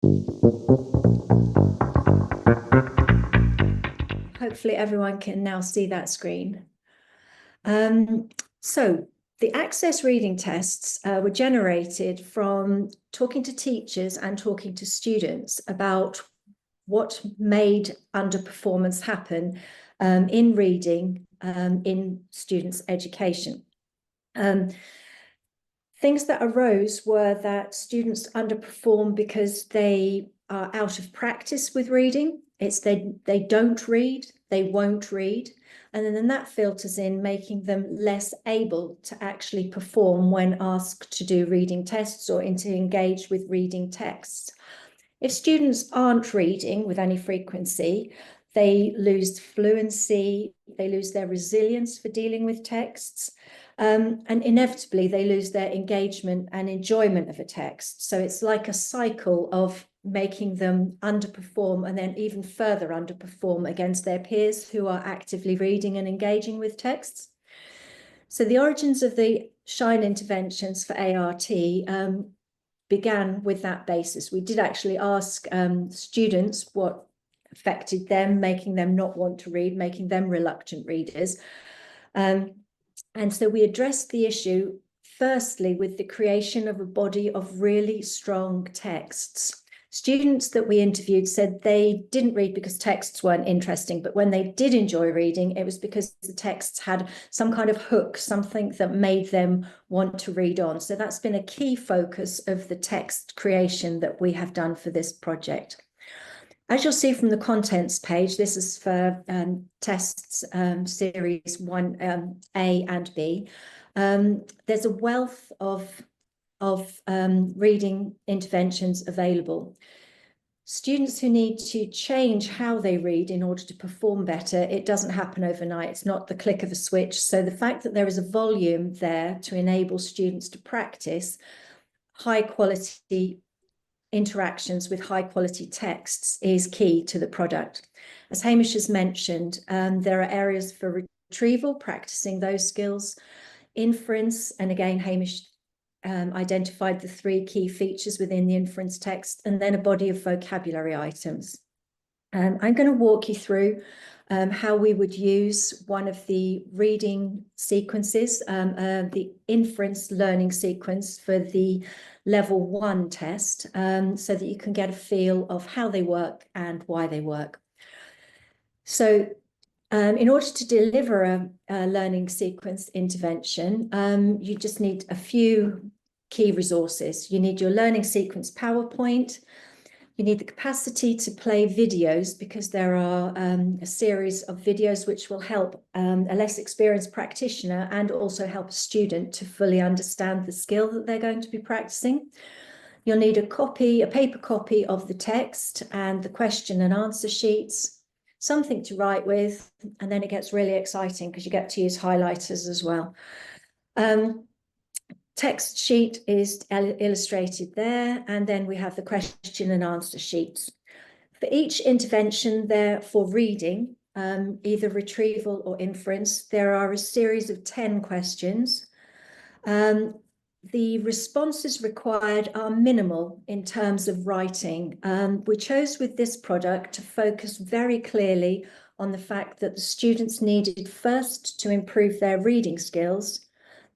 Hopefully everyone can now see that screen. So the Access reading tests were generated from talking to teachers and talking to students about what made underperformance happen in reading in students' education. Things that arose were that students underperform because they are out of practice with reading. It's they don't read, they won't read. And then that filters in, making them less able to actually perform when asked to do reading tests or to engage with reading texts. If students aren't reading with any frequency, they lose fluency, they lose their resilience for dealing with texts, and inevitably they lose their engagement and enjoyment of a text. So it's like a cycle of making them underperform and then even further underperform against their peers who are actively reading and engaging with texts. So the origins of the SHINE interventions for ART began with that basis. We did actually ask students what affected them, making them not want to read, making them reluctant readers. And so we addressed the issue firstly with the creation of a body of really strong texts. Students that we interviewed said they didn't read because texts weren't interesting, but when they did enjoy reading, it was because the texts had some kind of hook, something that made them want to read on. So that's been a key focus of the text creation that we have done for this project. As you'll see from the contents page, this is for tests series 1A and B. There's a wealth of reading interventions available. Students who need to change how they read in order to perform better, it doesn't happen overnight. It's not the click of a switch. So the fact that there is a volume there to enable students to practice high quality interactions with high quality texts is key to the product. As Hamish has mentioned, there are areas for retrieval, practicing those skills, inference, and again, Hamish identified the 3 key features within the inference text, and then a body of vocabulary items. I'm going to walk you through how we would use one of the reading sequences, the inference learning sequence for the level 1 test, so that you can get a feel of how they work and why they work. So in order to deliver a learning sequence intervention, you just need a few key resources. You need your learning sequence PowerPoint. You need the capacity to play videos, because there are a series of videos which will help a less experienced practitioner and also help a student to fully understand the skill that they're going to be practicing. You'll need a paper copy of the text and the question and answer sheets, something to write with, and then it gets really exciting because you get to use highlighters as well. Text sheet is illustrated there, and then we have the question and answer sheets. For each intervention there for reading, either retrieval or inference, there are a series of 10 questions. The responses required are minimal in terms of writing. We chose with this product to focus very clearly on the fact that the students needed first to improve their reading skills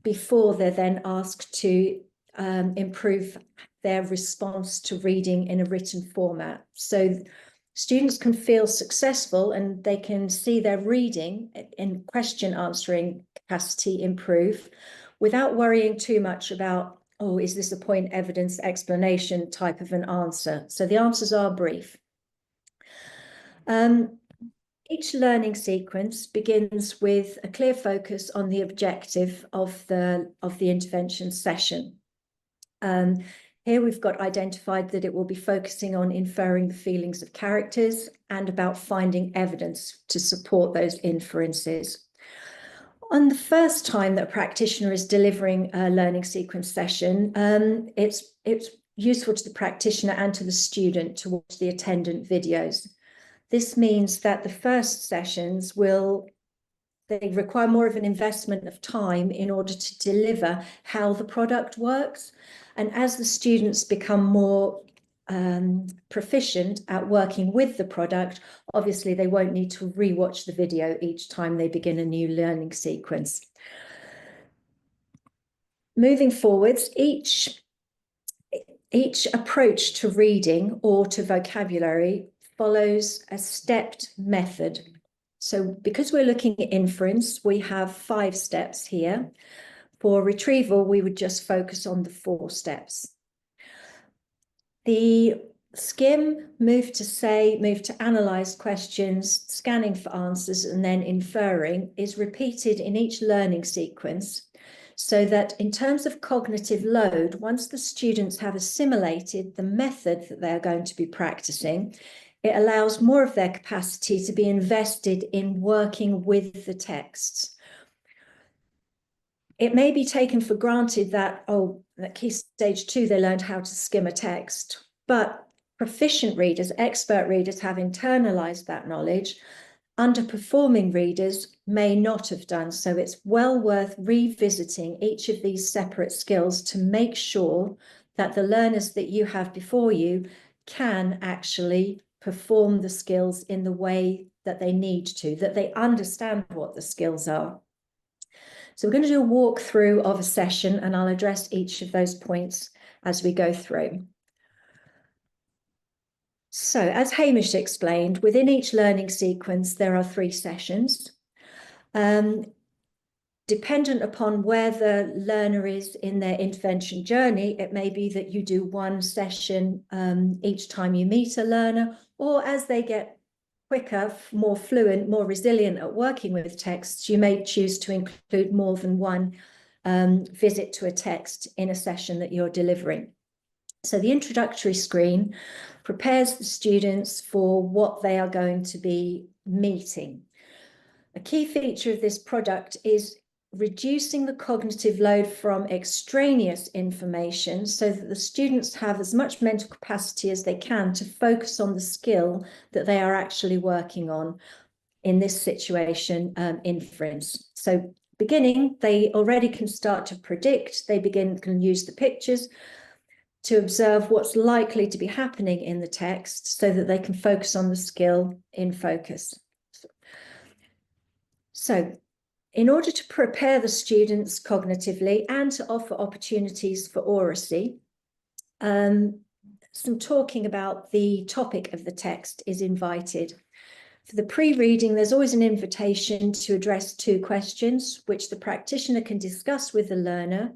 before they're then asked to improve their response to reading in a written format. So students can feel successful and they can see their reading and question answering capacity improve without worrying too much about, oh, is this a point evidence explanation type of an answer? So the answers are brief. Each learning sequence begins with a clear focus on the objective of the intervention session. Here we've got identified that it will be focusing on inferring the feelings of characters and about finding evidence to support those inferences. On the first time that a practitioner is delivering a learning sequence session, it's useful to the practitioner and to the student to watch the attendant videos. This means that the first sessions they require more of an investment of time in order to deliver how the product works. And as the students become more proficient at working with the product, obviously they won't need to rewatch the video each time they begin a new learning sequence. Moving forwards, each approach to reading or to vocabulary follows a stepped method. So because we're looking at inference, we have 5 steps here. For retrieval, we would just focus on the 4 steps. The skim, move to analyze questions, scanning for answers, and then inferring is repeated in each learning sequence, so that in terms of cognitive load, once the students have assimilated the method that they're going to be practicing, it allows more of their capacity to be invested in working with the texts. It may be taken for granted that, at Key Stage 2, they learned how to skim a text, but proficient readers, expert readers have internalized that knowledge. Underperforming readers may not have done, so it's well worth revisiting each of these separate skills to make sure that the learners that you have before you can actually perform the skills in the way that they need to, that they understand what the skills are. So we're going to do a walkthrough of a session, and I'll address each of those points as we go through. So as Hamish explained, within each learning sequence, there are 3 sessions. Dependent upon where the learner is in their intervention journey, it may be that you do 1 session each time you meet a learner, or as they get quicker, more fluent, more resilient at working with texts, you may choose to include more than 1 visit to a text in a session that you're delivering. So the introductory screen prepares the students for what they are going to be meeting. A key feature of this product is reducing the cognitive load from extraneous information so that the students have as much mental capacity as they can to focus on the skill that they are actually working on, in this situation, inference. So beginning, they already can start to predict, can use the pictures to observe what's likely to be happening in the text so that they can focus on the skill in focus. So in order to prepare the students cognitively and to offer opportunities for oracy, some talking about the topic of the text is invited. For the pre-reading, there's always an invitation to address 2 questions, which the practitioner can discuss with the learner.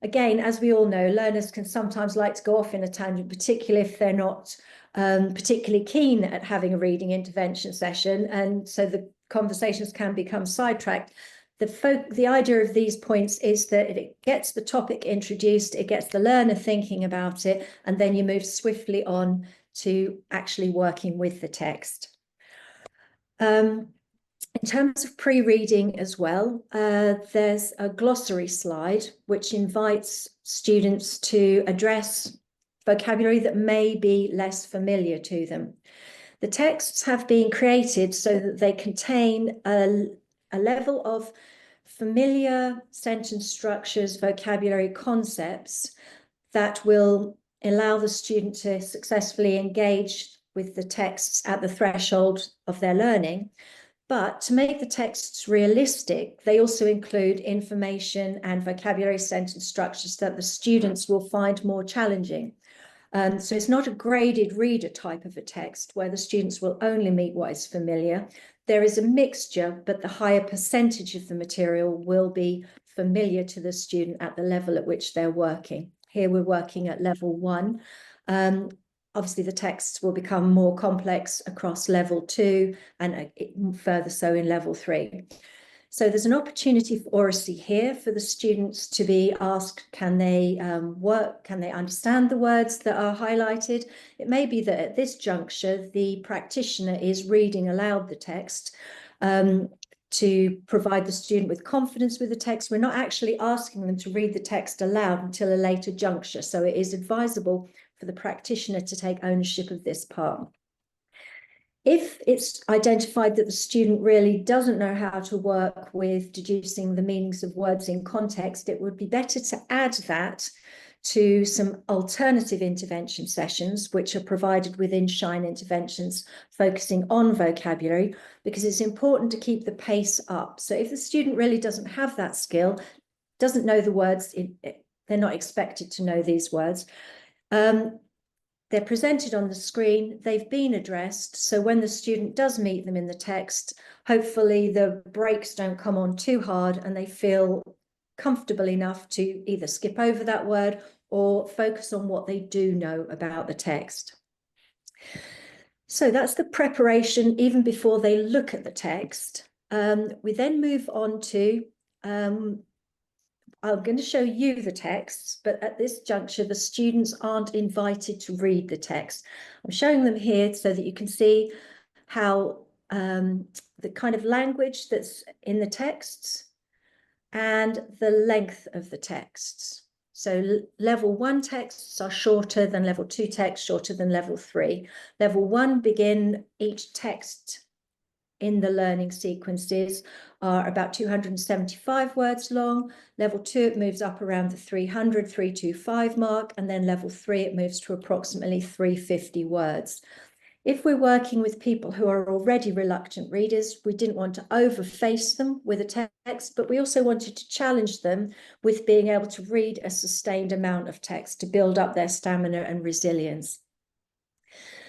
Again, as we all know, learners can sometimes like to go off in a tangent, particularly if they're not particularly keen at having a reading intervention session, and so the conversations can become sidetracked. The idea of these points is that it gets the topic introduced, it gets the learner thinking about it, and then you move swiftly on to actually working with the text. In terms of pre-reading as well, there's a glossary slide which invites students to address vocabulary that may be less familiar to them. The texts have been created so that they contain a level of familiar sentence structures, vocabulary concepts that will allow the student to successfully engage with the texts at the threshold of their learning. But to make the texts realistic, they also include information and vocabulary sentence structures that the students will find more challenging. So it's not a graded reader type of a text where the students will only meet what is familiar. There is a mixture, but the higher percentage of the material will be familiar to the student at the level at which they're working. Here we're working at level 1. Obviously, the texts will become more complex across level 2 and further so in level 3. So there's an opportunity for oracy here for the students to be asked, can they understand the words that are highlighted? It may be that at this juncture, the practitioner is reading aloud the text to provide the student with confidence with the text. We're not actually asking them to read the text aloud until a later juncture. So it is advisable for the practitioner to take ownership of this part. If it's identified that the student really doesn't know how to work with deducing the meanings of words in context, it would be better to add that to some alternative intervention sessions, which are provided within Shine Interventions, focusing on vocabulary, because it's important to keep the pace up. So if the student really doesn't have that skill, doesn't know the words, they're not expected to know these words. They're presented on the screen, they've been addressed, so when the student does meet them in the text, hopefully the brakes don't come on too hard and they feel comfortable enough to either skip over that word or focus on what they do know about the text. So that's the preparation even before they look at the text. We then move on to, I'm going to show you the texts, but at this juncture, the students aren't invited to read the text. I'm showing them here so that you can see how the kind of language that's in the texts and the length of the texts. So level 1 texts are shorter than level 2 texts, shorter than level 3. Level 1 begin each text in the learning sequences are about 275 words long. Level 2, it moves up around the 325 mark, and then level 3, it moves to approximately 350 words. If we're working with people who are already reluctant readers, we didn't want to overface them with a text, but we also wanted to challenge them with being able to read a sustained amount of text to build up their stamina and resilience.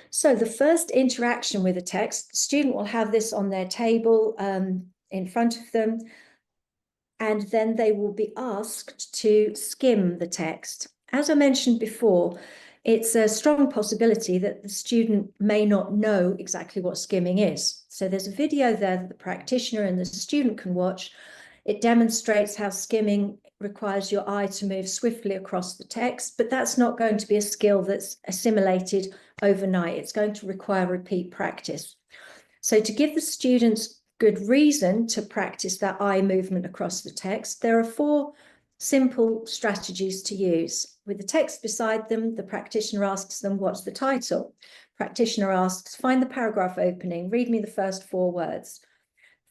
So the first interaction with a text, the student will have this on their table in front of them, and then they will be asked to skim the text. As I mentioned before, it's a strong possibility that the student may not know exactly what skimming is. So there's a video there that the practitioner and the student can watch. It demonstrates how skimming requires your eye to move swiftly across the text, but that's not going to be a skill that's assimilated overnight. It's going to require repeat practice. So to give the students good reason to practice that eye movement across the text, there are 4 simple strategies to use. With the text beside them, the practitioner asks them, what's the title? Practitioner asks, find the paragraph opening, read me the first 4 words.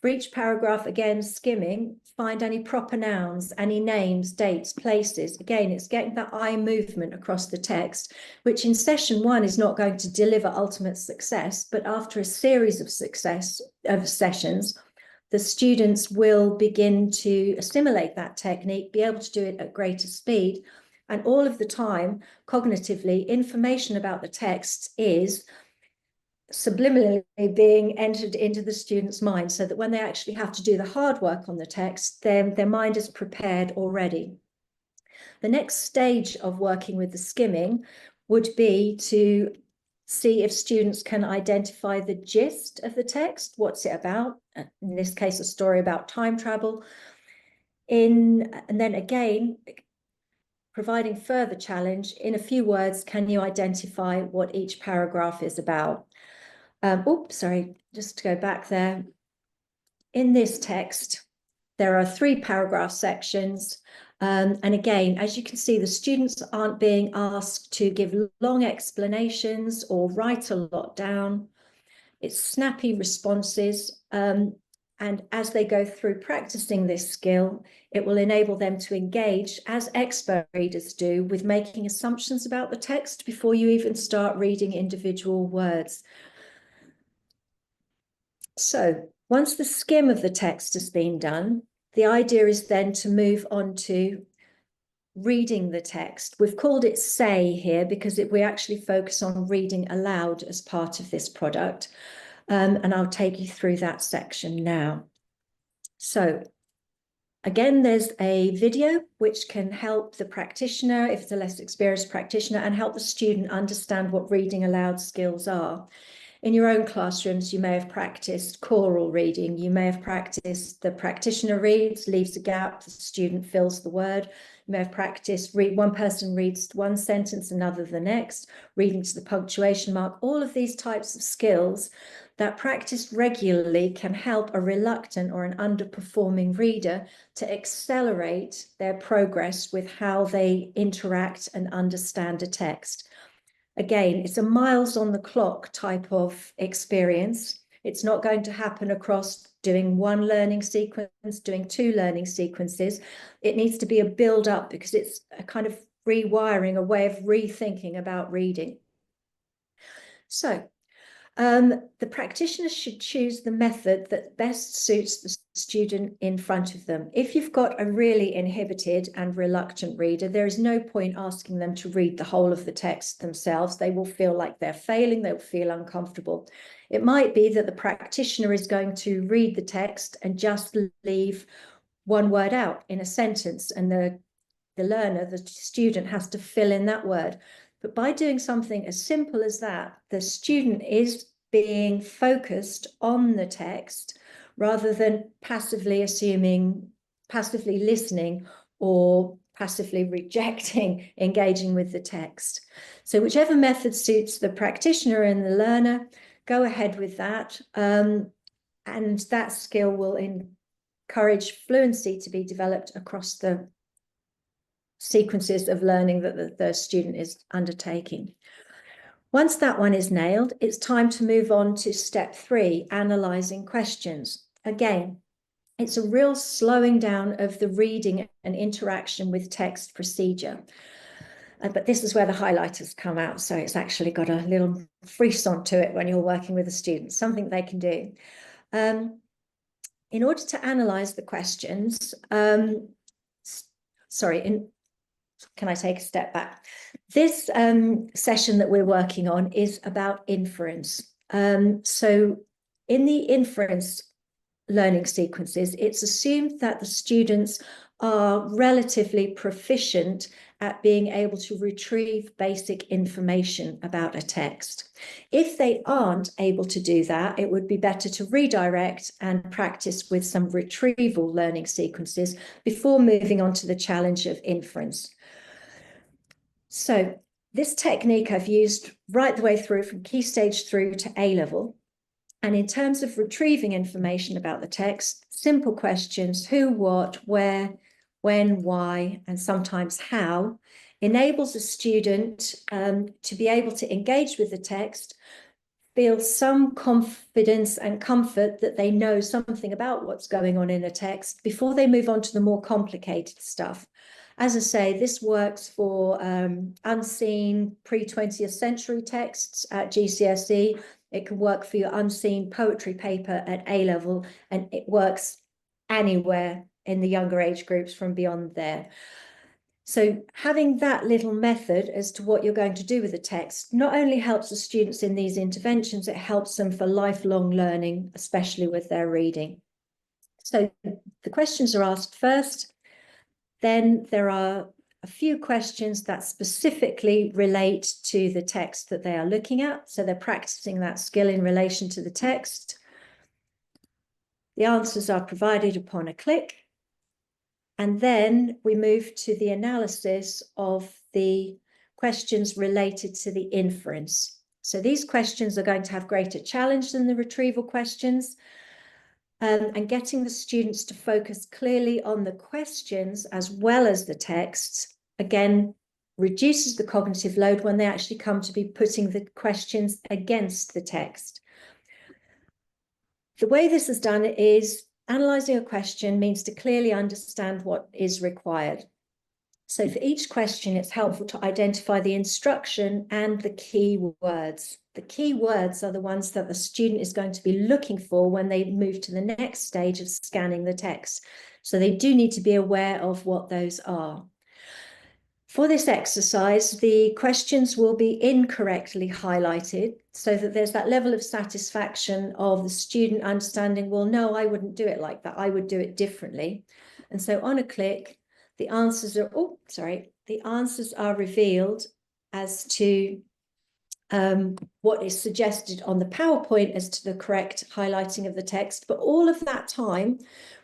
For each paragraph, again, skimming, find any proper nouns, any names, dates, places. Again, it's getting that eye movement across the text, which in session 1 is not going to deliver ultimate success, but after a series of sessions, the students will begin to assimilate that technique, be able to do it at greater speed. And all of the time, cognitively, information about the text is subliminally being entered into the student's mind, so that when they actually have to do the hard work on the text, their mind is prepared already. The next stage of working with the skimming would be to see if students can identify the gist of the text. What's it about? In this case, a story about time travel. And then again, providing further challenge, in a few words, can you identify what each paragraph is about? Sorry, just to go back there. In this text, there are 3 paragraph sections. And again, as you can see, the students aren't being asked to give long explanations or write a lot down. It's snappy responses. And as they go through practicing this skill, it will enable them to engage, as expert readers do, with making assumptions about the text before you even start reading individual words. So once the skim of the text has been done, the idea is then to move on to reading the text. We've called it say here because we actually focus on reading aloud as part of this product. And I'll take you through that section now. So again, there's a video which can help the practitioner, if it's a less experienced practitioner, and help the student understand what reading aloud skills are. In your own classrooms, you may have practiced choral reading. You may have practiced the practitioner reads, leaves a gap, the student fills the word. You may have practiced one person reads one sentence, another the next, reading to the punctuation mark. All of these types of skills that practiced regularly can help a reluctant or an underperforming reader to accelerate their progress with how they interact and understand a text. Again, it's a miles on the clock type of experience. It's not going to happen across doing 1 learning sequence, doing 2 learning sequences. It needs to be a build up because it's a kind of rewiring, a way of rethinking about reading. So the practitioner should choose the method that best suits the student in front of them. If you've got a really inhibited and reluctant reader, there is no point asking them to read the whole of the text themselves. They will feel like they're failing, they'll feel uncomfortable. It might be that the practitioner is going to read the text and just leave one word out in a sentence, and the learner, the student, has to fill in that word. But by doing something as simple as that, the student is being focused on the text rather than passively assuming, passively listening, or passively rejecting engaging with the text. So whichever method suits the practitioner and the learner, go ahead with that. And that skill will encourage fluency to be developed across the sequences of learning that the student is undertaking. Once that one is nailed, it's time to move on to step 3, analysing questions. Again, it's a real slowing down of the reading and interaction with text procedure. But this is where the highlighters come out, so it's actually got a little frisson to it when you're working with a student, something they can do. In order to analyse the questions, can I take a step back? This session that we're working on is about inference. So in the inference learning sequences, it's assumed that the students are relatively proficient at being able to retrieve basic information about a text. If they aren't able to do that, it would be better to redirect and practice with some retrieval learning sequences before moving on to the challenge of inference. So this technique I've used right the way through from key stage through to A-level. And in terms of retrieving information about the text, simple questions, who, what, where, when, why, and sometimes how, enables a student to be able to engage with the text, feel some confidence and comfort that they know something about what's going on in a text before they move on to the more complicated stuff. As I say, this works for unseen pre-20th century texts at GCSE. It can work for your unseen poetry paper at A-level, and it works anywhere in the younger age groups from beyond there. So having that little method as to what you're going to do with the text not only helps the students in these interventions, it helps them for lifelong learning, especially with their reading. So the questions are asked first. Then there are a few questions that specifically relate to the text that they are looking at. So they're practicing that skill in relation to the text. The answers are provided upon a click. And then we move to the analysis of the questions related to the inference. So these questions are going to have greater challenge than the retrieval questions. And getting the students to focus clearly on the questions as well as the texts, again, reduces the cognitive load when they actually come to be putting the questions against the text. The way this is done is analysing a question means to clearly understand what is required. So for each question, it's helpful to identify the instruction and the key words. The key words are the ones that the student is going to be looking for when they move to the next stage of scanning the text. So they do need to be aware of what those are. For this exercise, the questions will be incorrectly highlighted so that there's that level of satisfaction of the student understanding, well, no, I wouldn't do it like that. I would do it differently. And so on a click, the answers are revealed as to what is suggested on the PowerPoint as to the correct highlighting of the text. But all of that time,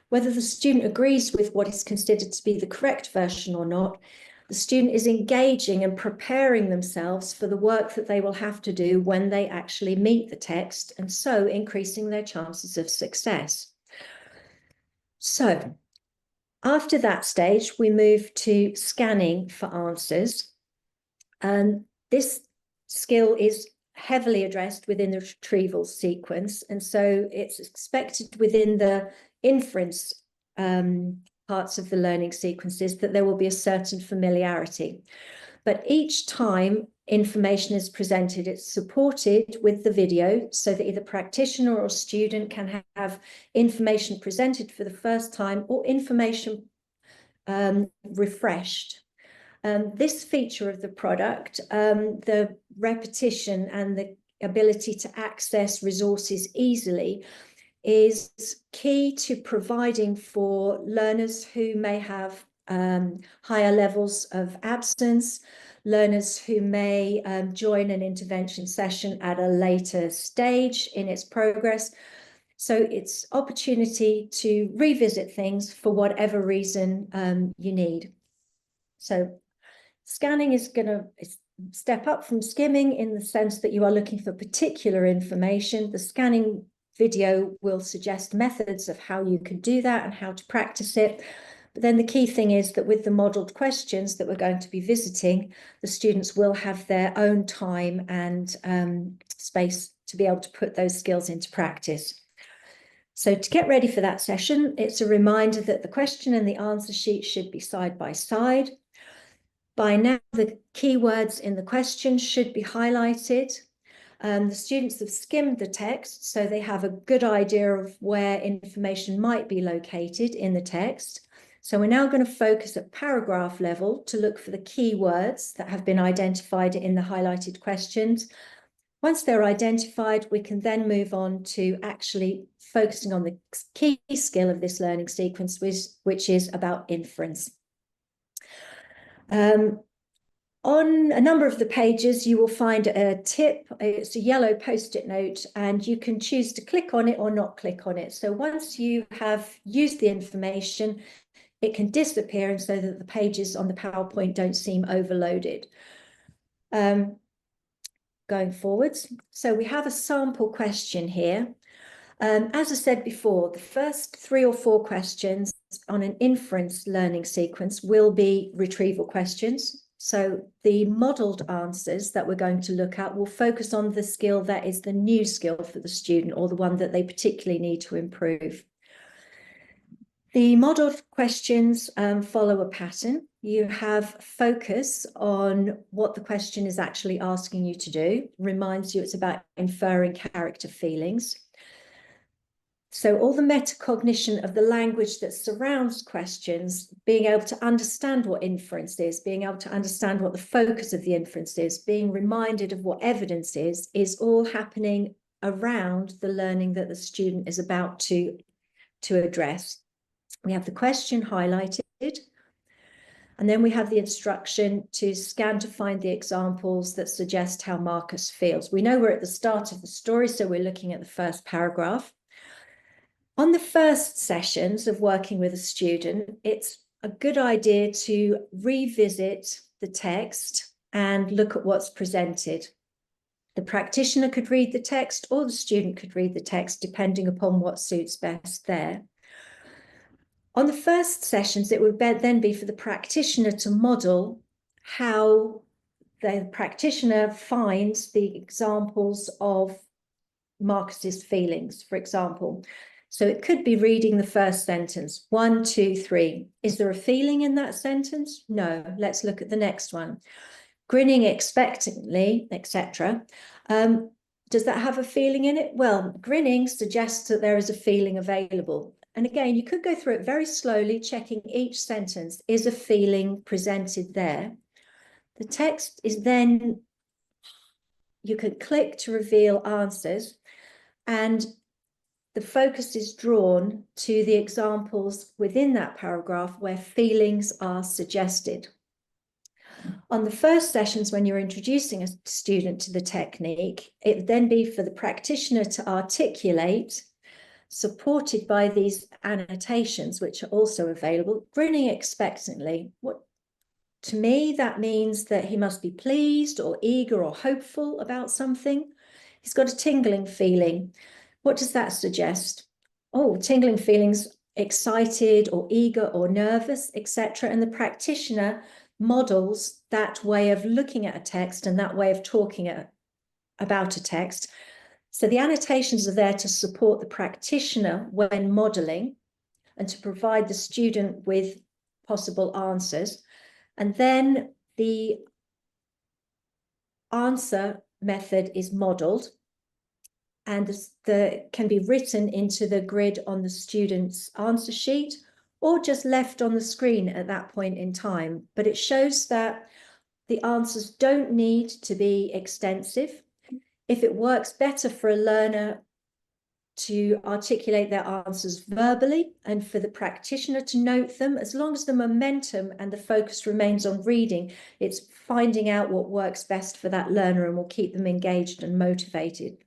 whether the student agrees with what is considered to be the correct version or not, the student is engaging and preparing themselves for the work that they will have to do when they actually meet the text, and so increasing their chances of success. So after that stage, we move to scanning for answers. And this skill is heavily addressed within the retrieval sequence. And so it's expected within the inference parts of the learning sequences, that there will be a certain familiarity. But each time information is presented, it's supported with the video so that either practitioner or student can have information presented for the first time or information refreshed. This feature of the product, the repetition and the ability to access resources easily, is key to providing for learners who may have higher levels of absence, learners who may join an intervention session at a later stage in its progress. So it's opportunity to revisit things for whatever reason you need. So scanning is going to step up from skimming in the sense that you are looking for particular information. The scanning video will suggest methods of how you can do that and how to practice it. But then the key thing is that with the modelled questions that we're going to be visiting, the students will have their own time and space to be able to put those skills into practice. So to get ready for that session, it's a reminder that the question and the answer sheet should be side by side. By now, the keywords in the question should be highlighted. The students have skimmed the text, so they have a good idea of where information might be located in the text. So we're now going to focus at paragraph level to look for the keywords that have been identified in the highlighted questions. Once they're identified, we can then move on to actually focusing on the key skill of this learning sequence, which is about inference. On a number of the pages, you will find a tip. It's a yellow post-it note, and you can choose to click on it or not click on it. So once you have used the information, it can disappear, and so that the pages on the PowerPoint don't seem overloaded. Going forwards, so we have a sample question here. As I said before, the first 3 or 4 questions on an inference learning sequence will be retrieval questions. So the modelled answers that we're going to look at will focus on the skill that is the new skill for the student, or the one that they particularly need to improve. The modelled questions follow a pattern. You have focus on what the question is actually asking you to do. Reminds you it's about inferring character feelings. So all the metacognition of the language that surrounds questions, being able to understand what inference is, being able to understand what the focus of the inference is, being reminded of what evidence is all happening around the learning that the student is about to address. We have the question highlighted, and then we have the instruction to scan to find the examples that suggest how Marcus feels. We know we're at the start of the story, so we're looking at the first paragraph. On the first sessions of working with a student, it's a good idea to revisit the text and look at what's presented. The practitioner could read the text, or the student could read the text, depending upon what suits best there. On the first sessions, it would then be for the practitioner to model how the practitioner finds the examples of Marcus's feelings, for example. So it could be reading the first sentence, 1, 2, 3. Is there a feeling in that sentence? No. Let's look at the next one. Grinning expectantly, etc. Does that have a feeling in it? Well, grinning suggests that there is a feeling available. And again, you could go through it very slowly, checking each sentence. Is a feeling presented there? The text is then, you can click to reveal answers, and the focus is drawn to the examples within that paragraph where feelings are suggested. On the first sessions, when you're introducing a student to the technique, it would then be for the practitioner to articulate, supported by these annotations, which are also available, grinning expectantly. To me, that means that he must be pleased or eager or hopeful about something. He's got a tingling feeling. What does that suggest? Oh, tingling feelings, excited or eager or nervous, etc. And the practitioner models that way of looking at a text and that way of talking about a text. So the annotations are there to support the practitioner when modeling. and to provide the student with possible answers. And then the answer method is modeled and can be written into the grid on the student's answer sheet or just left on the screen at that point in time. But it shows that the answers don't need to be extensive. If it works better for a learner to articulate their answers verbally and for the practitioner to note them, as long as the momentum and the focus remains on reading, it's finding out what works best for that learner and will keep them engaged and motivated.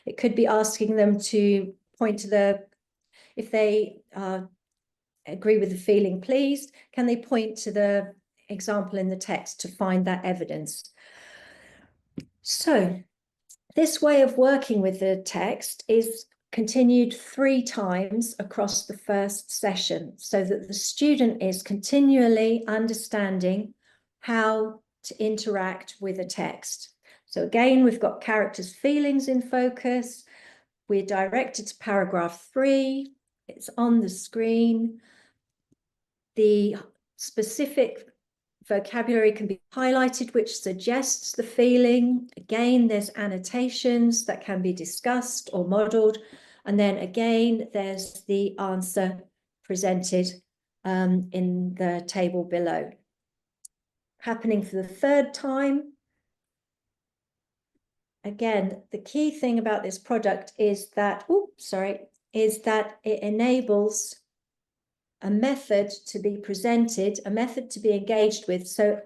It could be asking them to point to if they agree with the feeling pleased, can they point to the example in the text to find that evidence? So this way of working with the text is continued 3 times across the first session so that the student is continually understanding how to interact with a text. So again, we've got characters' feelings in focus. We're directed to paragraph 3. It's on the screen. The specific vocabulary can be highlighted, which suggests the feeling. Again, there's annotations that can be discussed or modeled. And then again, there's the answer presented in the table below. Happening for the 3rd time. Again, the key thing about this product is that, is that it enables a method to be presented, a method to be engaged with. So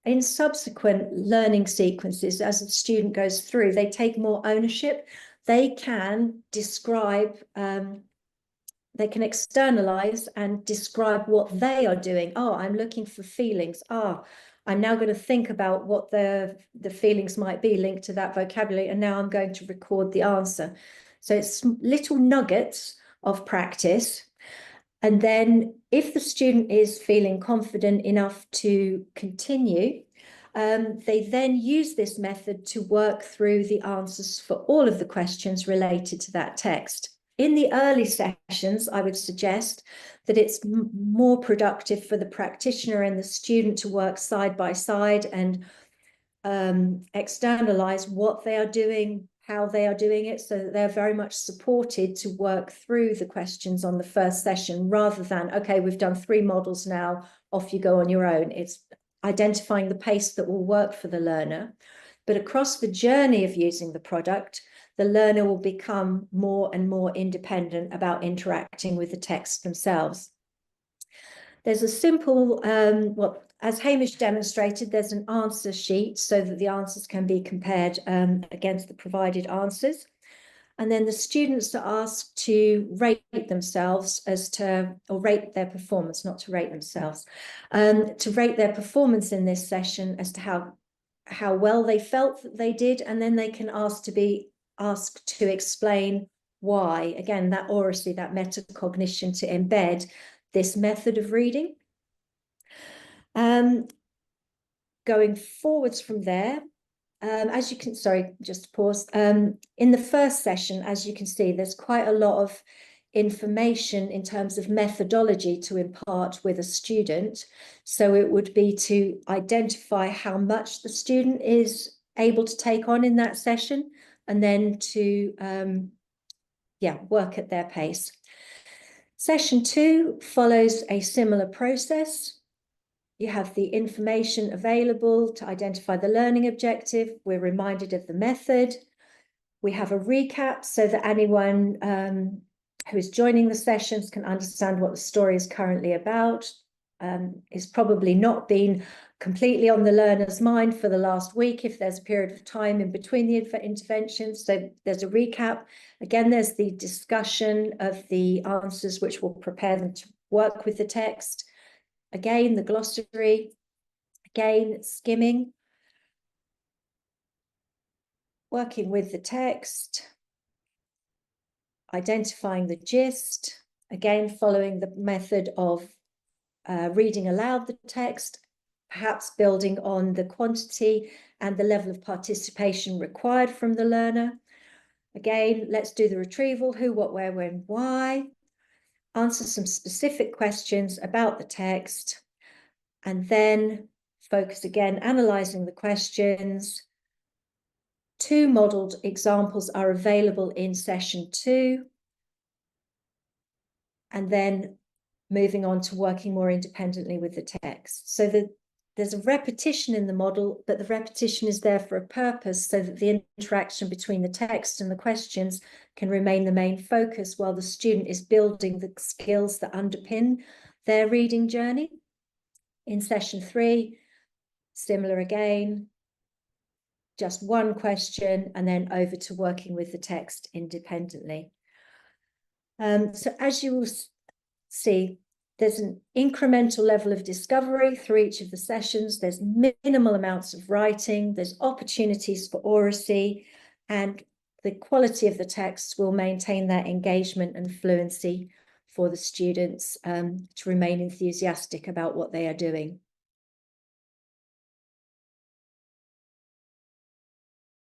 in subsequent learning sequences, as the student goes through, they take more ownership. They can describe, they can externalize and describe what they are doing. Oh, I'm looking for feelings. I'm now going to think about what the feelings might be linked to that vocabulary, and now I'm going to record the answer. So it's little nuggets of practice. And then if the student is feeling confident enough to continue, they then use this method to work through the answers for all of the questions related to that text. In the early sessions, I would suggest that it's more productive for the practitioner and the student to work side by side and externalize what they are doing, how they are doing it, so that they're very much supported to work through the questions on the first session, rather than, okay, we've done 3 models now, off you go on your own. It's identifying the pace that will work for the learner. But across the journey of using the product, the learner will become more and more independent about interacting with the text themselves. There's a simple, as Hamish demonstrated, there's an answer sheet so that the answers can be compared against the provided answers. And then the students are asked to rate themselves or rate their performance, not to rate themselves, to rate their performance in this session as to how well they felt that they did. And then they can ask to be asked to explain why. Again, that oracy, that metacognition, to embed this method of reading. Going forwards from there, as you can, just to pause. In the first session, as you can see, there's quite a lot of information in terms of methodology to impart with a student. So it would be to identify how much the student is able to take on in that session, and then to work at their pace. Session 2 follows a similar process. You have the information available to identify the learning objective. We're reminded of the method. We have a recap so that anyone who is joining the sessions can understand what the story is currently about. It's probably not been completely on the learner's mind for the last week if there's a period of time in between the interventions. So there's a recap. Again, there's the discussion of the answers, which will prepare them to work with the text. Again, the glossary. Again, skimming. Working with the text. Identifying the gist. Again, following the method of reading aloud the text, perhaps building on the quantity and the level of participation required from the learner. Again, let's do the retrieval: who, what, where, when, why. answer some specific questions about the text, and then focus again, analysing the questions. 2 modelled examples are available in session 2, and then moving on to working more independently with the text. So there's a repetition in the model, but the repetition is there for a purpose so that the interaction between the text and the questions can remain the main focus while the student is building the skills that underpin their reading journey. In session 3, similar again, just 1 question and then over to working with the text independently. So as you will see, there's an incremental level of discovery through each of the sessions. There's minimal amounts of writing. There's opportunities for oracy, and the quality of the text will maintain that engagement and fluency for the students to remain enthusiastic about what they are doing.